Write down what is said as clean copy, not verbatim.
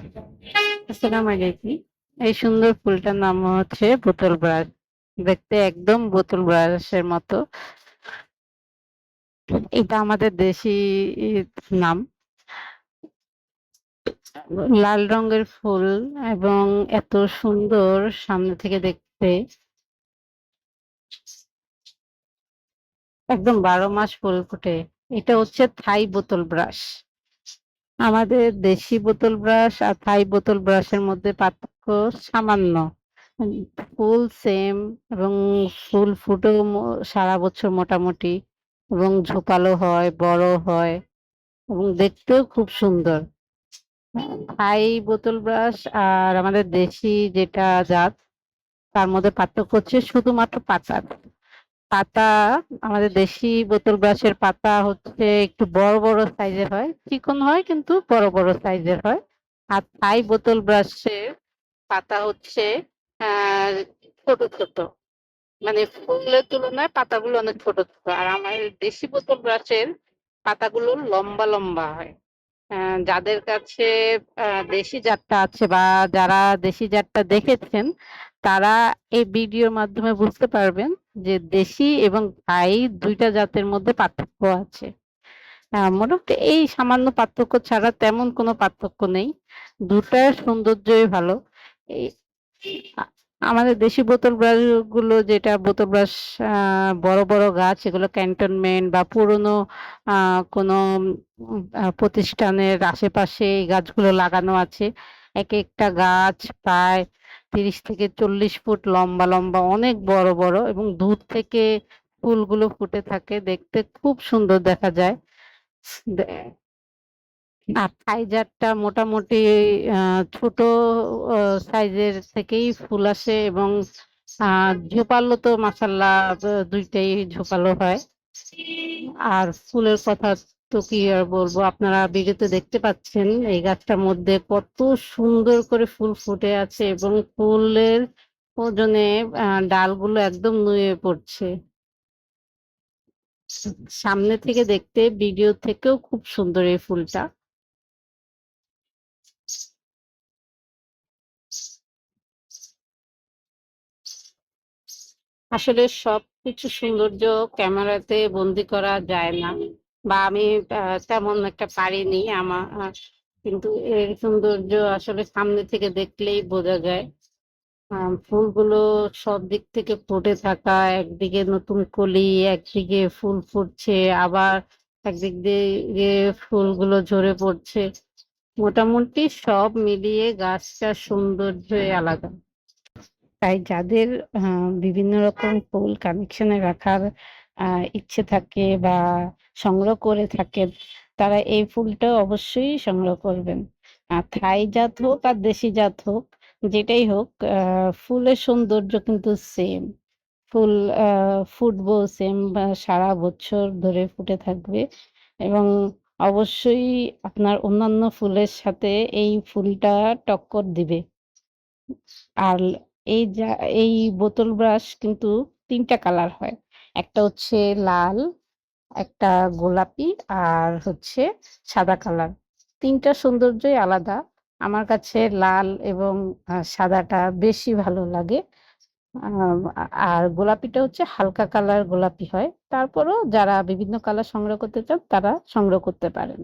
আসসালামু আলাইকুম। এই সুন্দর ফুলটার নাম হচ্ছে বোতল ব্রাশ। দেখতে একদম বোতল ব্রাশের মতো। এটা আমাদের দেশি ই নাম। লাল রঙের ফুল এবং এত সুন্দর সামনে থেকে দেখতে। একদম ১২ মাস ফুল ফোটে। এটা হচ্ছে থাই বোতল ব্রাশ। আমাদের দেশি বোতল ব্রাশ আর থাই বোতল ব্রাশের মধ্যে পার্থক্য সামান্য। উম ফুল সেম এবং ফুল ফুটেও সারা বছর মোটামুটি এবং ঝোপালো হয়, বড় হয় এবং দেখতেও খুব সুন্দর। থাই বোতল ব্রাশ আর আমাদের দেশি যেটা জাত তার মধ্যে পার্থক্য হচ্ছে শুধুমাত্র পাতার। পাতা আমাদের দেশি বোতল ব্রাশের পাতা হচ্ছে একটু বড়, বড় সাইজের হয়। চিকন হয় কিন্তু বড়, বড় সাইজের হয়। আর থাই বোতল ব্রাশের পাতা হচ্ছে আ ছোট, ছোট। মানে ফুলের তুলনায় পাতাগুলো অনেক ছোট, ছোট। আর আমার দেশি বোতল ব্রাশের পাতাগুলো লম্বা, লম্বা হয়। আ যাদের কাছে আ দেশি জাতটা আছে বা যারা দেশি জাতটা দেখেছেন, তারা এই ভিডিওর মাধ্যমে বুঝতে পারবেন যে দেশি এবং থাই ২ টা জাতের মধ্যে পার্থক্য আছে। মোটামুটি এই সামান্য পার্থক্য ছাড়া তেমন কোনো পার্থক্য নেই। ২ টার সৌন্দর্যই ভালো। এই আ আমাদের দেশি বোতল ব্রাশ গুলো যেটা বোতল ব্রাশ আ বড়, বড় গাছ এগুলো ক্যান্টনমেন্ট বা পুরনো আ কোনো প্রতিষ্ঠানের আশেপাশে এই গাছগুলো লাগানো আছে। একেকটা গাছ প্রায় ৩০ থেকে ৪০ ফুট লম্বা, লম্বা অনেক বড়, বড় এবং দূর থেকে ফুলগুলো ফুটে থাকে। দেখতে খুব সুন্দর দেখা যায়। দে আর থাইজারটা মোটামুটি আ ছোট ও সাইজের থেকেই ফুল আসে এবং আ ঝোপালো তো মাশাআল্লাহ ২ টাই ঝোপালো হয়। আর ফুলের কথা তো কি আর বলবো? আপনারা ভিডিওতে দেখতে পাচ্ছেন এই গাছটার মধ্যে কত সুন্দর করে ফুল ফুটে আছে এবং ফুলের ওজনে ডালগুলো একদম নুয়ে পড়ছে। সামনে থেকে দেখতে ভিডিও থেকেও খুব সুন্দর এই ফুলটা। আসলে সবকিছু সৌন্দর্য ক্যামেরাতে বন্দি করা যায় না। বা আমি তেমন একটা পারিনি। কিন্তু এর সৌন্দর্য আসলে সামনে থেকে দেখলেই বোঝা যায়। আ ফুলগুলো সব দিক থেকে ফুটে থাকা, একদিকে নতুন কলি, একদিকে ফুল ফুটছে, আবার একদিক দিয়ে ফুলগুলো ঝরে পড়ছে। মোটামুটি সব মিলিয়ে গাছটার সৌন্দর্যই আলাদা। তাই যাদের আ বিভিন্ন রকম ফুল কালেকশন এ রাখার আ ইচ্ছে থাকে বা সংগ্রহ করে থাকেন, তারা এই ফুলটা অবশ্যই সংগ্রহ করবেন। থাই জাত হোক আর দেশি জাত হোক, যেটাই হোক ফুলের সৌন্দর্য কিন্তু সেম। ফুল আ ফুটবো সেম বা সারা বছর ধরে ফুটে থাকবে এবং অবশ্যই আপনার অন্যান্য ফুলের সাথে এই ফুলটা টক্কর দিবে। আর এই যা এই বোতল ব্রাশ কিন্তু ৩ টা কালার হয়। একটা হচ্ছে লাল, একটা গোলাপি আর হচ্ছে সাদা কালার। ৩ টার সৌন্দর্যই আলাদা। আমার কাছে লাল এবং সাদাটা বেশি ভালো লাগে। আম আর গোলাপিটা হচ্ছে হালকা কালার গোলাপি হয়। তারপরেও যারা বিভিন্ন কালার সংগ্রহ করতে চান তারা সংগ্রহ করতে পারেন।